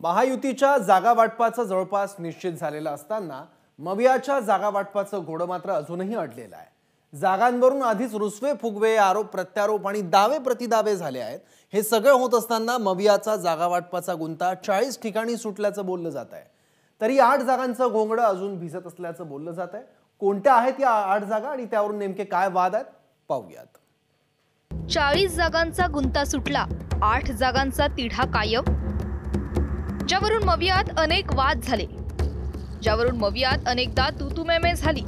महायुतीच्या जागा वाटपाचं जवळपास निश्चित झालेलं असताना मवियाच्या जागा वाटपाचं घोडं मात्र अजूनही अडलेलं आहे। जागांवरून आधीच रुसवे फुगवे, आरोप प्रत्यारोप आणि दावे प्रतिदावे झाले आहेत। हे सगळे होत असताना मवियाचा जागा वाटपाचा गुंता 40 ठिकाणी सुटल्याचं बोललं जात आहे। तरी 8 जागांचं घोंगडं अजून भिजत असल्याचं बोललं जात आहे। कोणत्या आहेत या 8 जागा आणि त्यावरून नेमके काय वाद आहेत पाहूयात। 40 जागांचा गुंता सुटला, 8 जागांचा तिढा कायम। ज्यावरून मवियात अनेक वाद झाले, ज्यावरून मवियात अनेकदा तूतूमेमे झाली,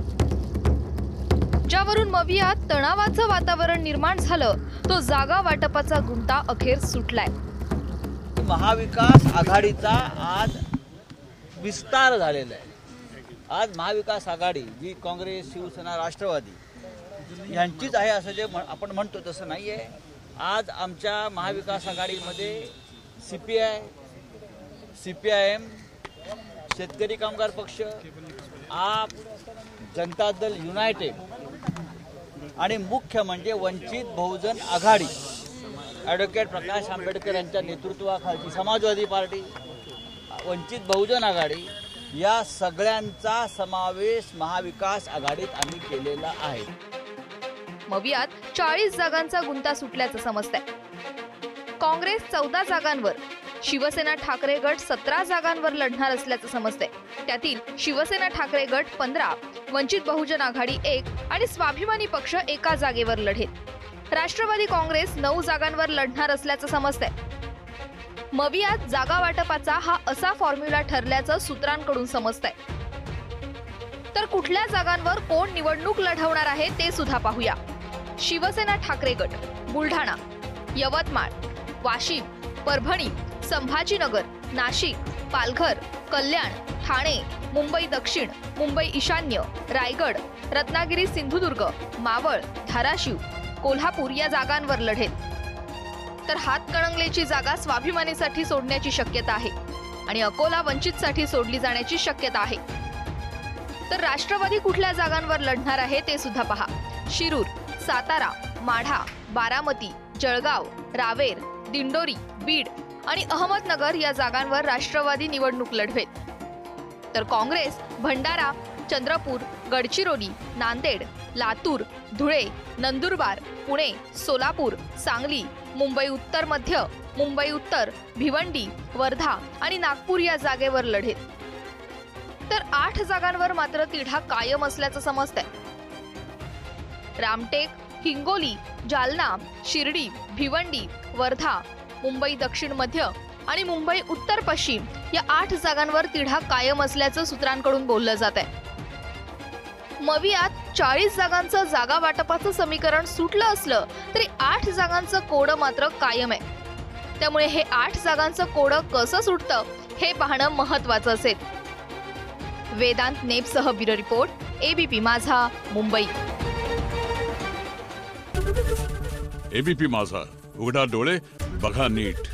ज्यावरून मवियात तणावाचं वातावरण निर्माण झालं, तो जागा वाटपाचा गुंता अखेर सुटलाय। महाविकास आघाडीचा आज विस्तार झालेला आहे। आज महाविकास आघाडी जी काँग्रेस, शिवसेना, राष्ट्रवादी यांचीच आहे असं जे आपण म्हणतो तसं नाही आहे। आज आमच्या महाविकास आघाडीमध्ये सीपीआय, सीपीआयएम, शेतकरी कामगार पक्ष, आप, जनता दल युनायटेड आणि मुख्य म्हणजे वंचित बहुजन आघाडी, ॲडव्होकेट प्रकाश आंबेडकर यांच्या नेतृत्वाखाली समाजवादी पार्टी, वंचित बहुजन आघाडी या सगळ्यांचा समावेश महाविकास आघाडीत आम्ही केलेला आहे। मवियात 40 जागांचा गुंता सुटल्याचं समजतंय। काँग्रेस 14 जागांवर, शिवसेना ठाकरे गट 17 जागांवर लढणार असल्याचं समजतंय। त्यातील शिवसेना ठाकरे गट 15, वंचित बहुजन आघाडी 1 आणि स्वाभिमानी पक्ष 1 जागेवर लढेल। राष्ट्रवादी काँग्रेस 9 जागांवर लढणार असल्याचं समजतंय। मवियात जागा वाटपाचा हा असा फॉर्म्युला ठरल्याचं सूत्रांकडून समजतंय। तर कुठल्या जागांवर कोण निवडणूक लढवणार आहे ते सुद्धा पाहूया। शिवसेना ठाकरे गट बुलढाणा, यवतमाळ, वाशिम, परभणी, संभाजीनगर, नाशिक, पालघर, कल्याण, ठाणे, मुंबई दक्षिण, मुंबई ईशान्य, रायगड, रत्नागिरी, सिंधुदुर्ग, मावळ, धाराशिव, कोल्हापूर या जागांवर लढेल। तर हातकणंगलेची जागा स्वाभिमानीसाठी सोडण्याची शक्यता आहे आणि अकोला वंचितसाठी सोडली जाण्याची शक्यता आहे। तर राष्ट्रवादी कुठल्या जागांवर लढणार आहे ते सुद्धा पहा। शिरूर, सातारा, माढा, बारामती, जळगाव, रावेर, दिंडोरी, बीड आणि अहमदनगर या जागांवर राष्ट्रवादी निवडणूक लढवेल। तर काँग्रेस भंडारा, चंद्रपूर, गडचिरोली, नांदेड, लातूर, धुळे, नंदुरबार, पुणे, सोलापूर, सांगली, मुंबई उत्तर मध्य, मुंबई उत्तर, भिवंडी, वर्धा आणि नागपूर या जागेवर लढेल। तर 8 जागांवर मात्र तिढा कायम असल्याचं समजतंय। रामटेक, हिंगोली, जालना, शिर्डी, भिवंडी, वर्धा, मुंबई दक्षिण मध्य आणि मुंबई उत्तर पश्चिम या 8 जागांवर तिढा कायम असल्याचं सूत्रांकडून बोललं जात आहे। मवियात 40 जागांचं जागा वाटपाचं समीकरण सुटलं असलं तरी 8 जागांचं कोडं मात्र कायम आहे। त्यामुळे हे 8 जागांचं कोडं कसं सुटतं हे पाहणं महत्त्वाचं असेल। वेदांत नेपसह ब्युरो रिपोर्ट, एबीपी माझा, मुंबई। एबीपी माझा, उघडा डोळे बघा नीट।